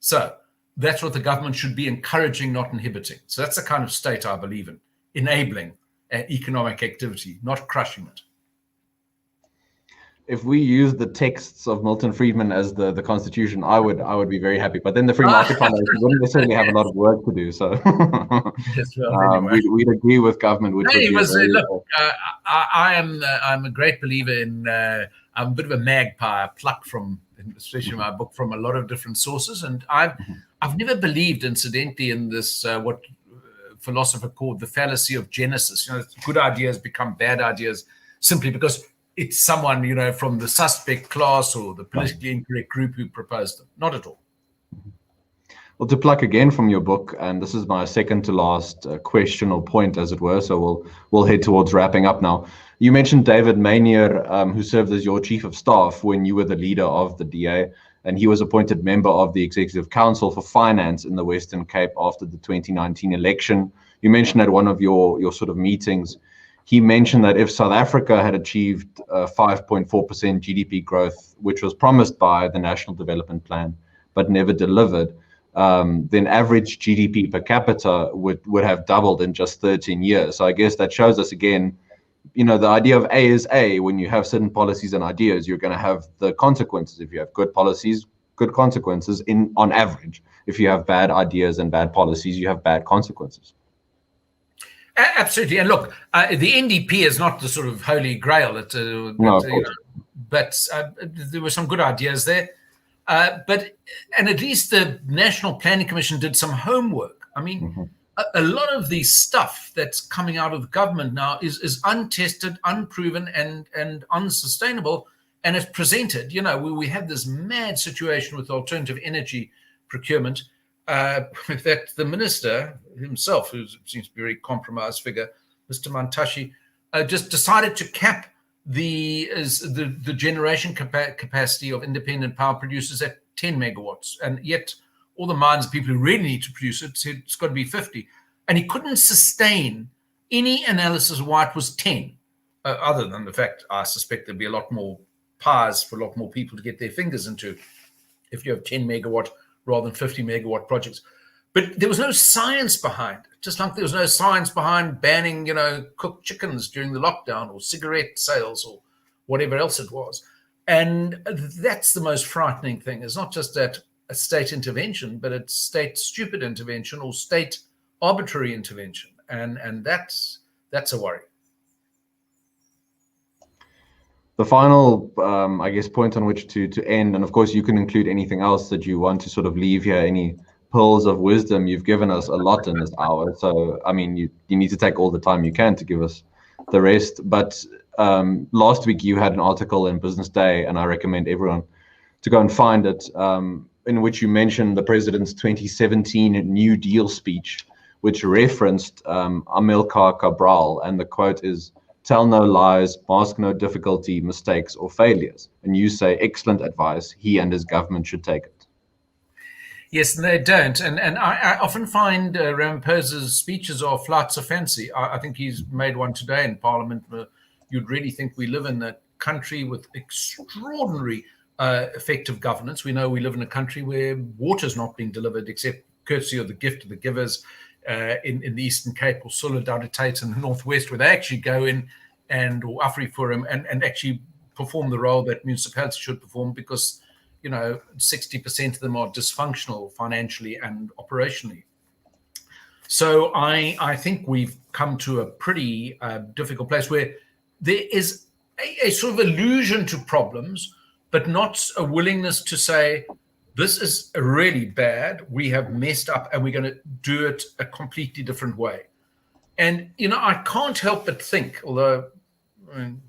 B: So that's what the government should be encouraging, not inhibiting. So that's the kind of state I believe in, enabling economic activity, not crushing it.
A: If we use the texts of Milton Friedman as the Constitution, I would be very happy. But then the Free Market Foundation wouldn't necessarily have a lot of work to do. So anyway. we'd agree with government.
B: I'm a great believer in. I'm a bit of a magpie. I pluck from, especially in my book, from a lot of different sources, and I've never believed, incidentally, in this what philosopher called the fallacy of genesis. Good ideas become bad ideas simply because it's someone, from the suspect class or the politically incorrect group who proposed them. Not at all.
A: Well, to pluck again from your book, and this is my second to last question or point, as it were, so we'll head towards wrapping up now. You mentioned David Maynier, who served as your chief of staff when you were the leader of the DA, and he was appointed member of the Executive Council for Finance in the Western Cape after the 2019 election. You mentioned at one of your sort of meetings, he mentioned that if South Africa had achieved 5.4% GDP growth, which was promised by the National Development Plan, but never delivered, then average GDP per capita would have doubled in just 13 years. So I guess that shows us again, the idea of A is A. When you have certain policies and ideas, you're going to have the consequences. If you have good policies, good consequences on average. If you have bad ideas and bad policies, you have bad consequences.
B: Absolutely. And look, the NDP is not the sort of holy grail, but there were some good ideas there. And at least the National Planning Commission did some homework. I mean, a lot of the stuff that's coming out of the government now is untested, unproven, and unsustainable. And it's presented, we have this mad situation with alternative energy procurement. That the minister himself, who seems to be a very compromised figure, Mr. Mantashe, just decided to cap the generation capacity of independent power producers at 10 megawatts. And yet all the minds of people who really need to produce it said it's got to be 50. And he couldn't sustain any analysis of why it was 10, other than the fact I suspect there'd be a lot more pies for a lot more people to get their fingers into if you have 10 megawatt rather than 50 megawatt projects. But there was no science behind it, just like there was no science behind banning, cooked chickens during the lockdown or cigarette sales or whatever else it was. And that's the most frightening thing. It's not just that a state intervention, but it's state stupid intervention or state arbitrary intervention. And that's a worry.
A: The final, I guess, point on which to end, and of course you can include anything else that you want to sort of leave here, any pearls of wisdom. You've given us a lot in this hour, so I mean, you need to take all the time you can to give us the rest. But last week you had an article in Business Day, and I recommend everyone to go and find it, in which you mentioned the president's 2017 New Deal speech, which referenced Amilcar Cabral, and the quote is, "Tell no lies, mask no difficulty, mistakes, or failures." And you say, excellent advice. He and his government should take it.
B: Yes, and they don't. And I often find Ramaphosa's speeches are flights of fancy. I think he's made one today in Parliament. You'd really think we live in a country with extraordinary effective governance. We know we live in a country where water's not being delivered except courtesy of the gift of the givers in the Eastern Cape, or Solidariteit in the Northwest, where they actually go in or AfriForum and actually perform the role that municipalities should perform, because 60% of them are dysfunctional financially and operationally. So I think we've come to a pretty difficult place where there is a sort of allusion to problems, but not a willingness to say, this is really bad, we have messed up, and we're going to do it a completely different way. And, I can't help but think, although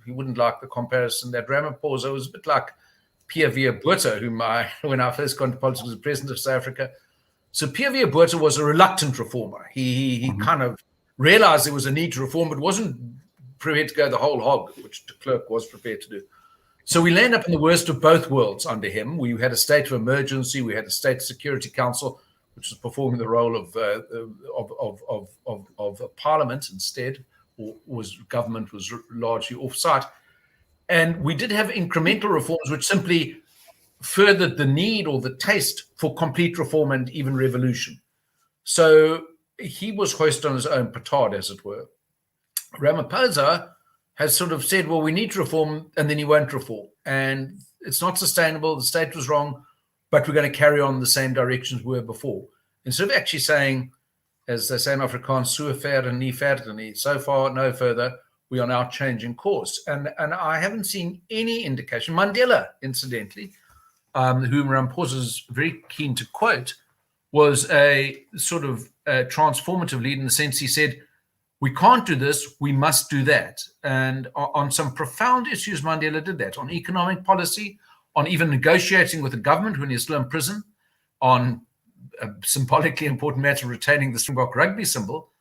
B: he wouldn't like the comparison, that Ramaphosa was a bit like Pierre Botha, whom when I first got into politics, was the president of South Africa. So Pierre Botha was a reluctant reformer. He kind of realized there was a need to reform, but wasn't prepared to go the whole hog, which de Klerk was prepared to do. So we land up in the worst of both worlds under him. We had a state of emergency. We had a state security council, which was performing the role of a parliament instead, or government was largely off-site. And we did have incremental reforms, which simply furthered the need or the taste for complete reform and even revolution. So he was hoisted on his own petard, as it were. Ramaphosa has sort of said, well, we need to reform, and then he won't reform. And it's not sustainable. The state was wrong, but we're going to carry on the same directions we were before. Instead of actually saying, as they say in Afrikaans, so ver en nie verder nie, so far, no further, we are now changing course. And I haven't seen any indication. Mandela, incidentally, whom Ramaphosa is very keen to quote, was a sort of transformative leader in the sense he said, we can't do this, we must do that. And on some profound issues, Mandela did that. On economic policy, on even negotiating with the government when he's still in prison, on a symbolically important matter, retaining the Springbok rugby symbol.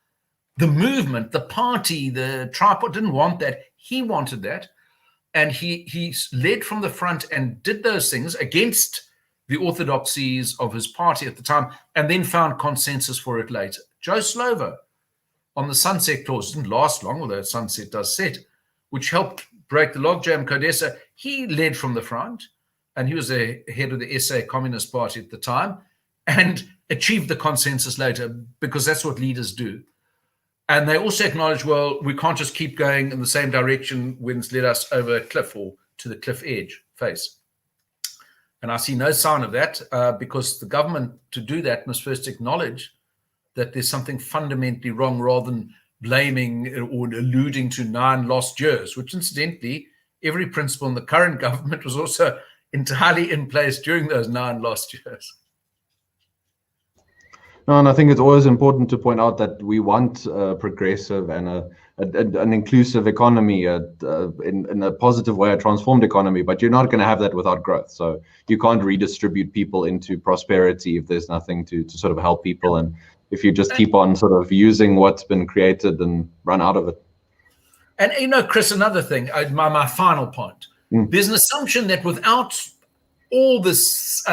B: The movement, the party, the tripod didn't want that. He wanted that. And he led from the front and did those things against the orthodoxies of his party at the time, and then found consensus for it later. Joe Slovo, on the sunset clause, didn't last long, although sunset does set, which helped break the logjam. Codesa, he led from the front, and he was the head of the SA Communist Party at the time, and achieved the consensus later, because that's what leaders do. And they also acknowledge, well, we can't just keep going in the same direction when it's led us over a cliff or to the cliff edge face. And I see no sign of that, because the government, to do that, must first acknowledge that there's something fundamentally wrong, rather than blaming or alluding to 9 lost years, which incidentally, every principle in the current government was also entirely in place during those 9 lost years.
A: No, and I think it's always important to point out that we want a progressive and an inclusive economy, in a positive way, a transformed economy, but you're not going to have that without growth. So you can't redistribute people into prosperity if there's nothing to sort of help people. And if you just keep on sort of using what's been created and run out of it.
B: And, Chris, another thing, my final point, there's an assumption that without all this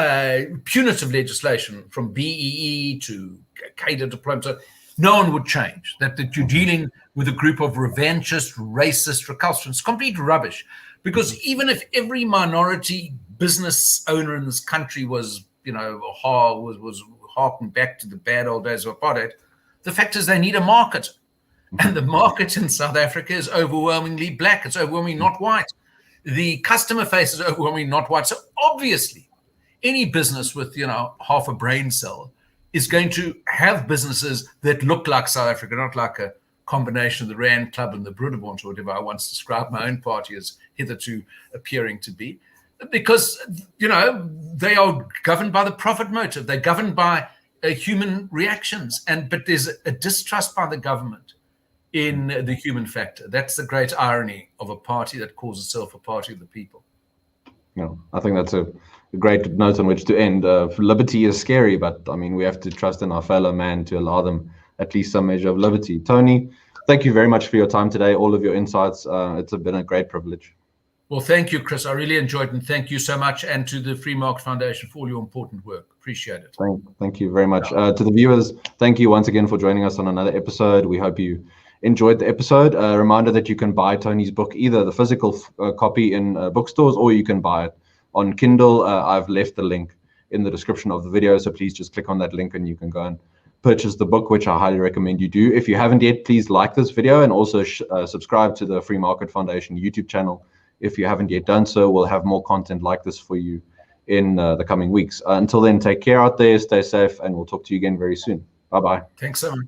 B: punitive legislation from BEE to cadre deployment, no one would change, that you're dealing with a group of revanchist, racist recalcitrants. Complete rubbish. Because even if every minority business owner in this country was harking back to the bad old days of apartheid, the fact is they need a market. And the market in South Africa is overwhelmingly black. It's overwhelmingly not white. The customer face is overwhelmingly not white. So obviously, any business with, half a brain cell is going to have businesses that look like South Africa, not like a combination of the Rand Club and the Broederbond, or whatever I once described my own party as hitherto appearing to be. Because, you know, they are governed by the profit motive. They're governed by human reactions. But there's a distrust by the government in the human factor. That's the great irony of a party that calls itself a party of the people.
A: No, I think that's a great note on which to end. Liberty is scary, but I mean, we have to trust in our fellow man to allow them at least some measure of liberty. Tony, thank you very much for your time today, all of your insights. It's been a great privilege.
B: Well, thank you, Chris. I really enjoyed it, and thank you so much, and to the Free Market Foundation for all your important work. Appreciate it.
A: Thank you very much. To the viewers, thank you once again for joining us on another episode. We hope you enjoyed the episode. A reminder that you can buy Tony's book, either the physical copy in bookstores, or you can buy it on Kindle. I've left the link in the description of the video, so please just click on that link and you can go and purchase the book, which I highly recommend you do. If you haven't yet, please like this video and also subscribe to the Free Market Foundation YouTube channel. If you haven't yet done so, we'll have more content like this for you in the coming weeks. Until then, take care out there, stay safe, and we'll talk to you again very soon. Bye-bye.
B: Thanks so much.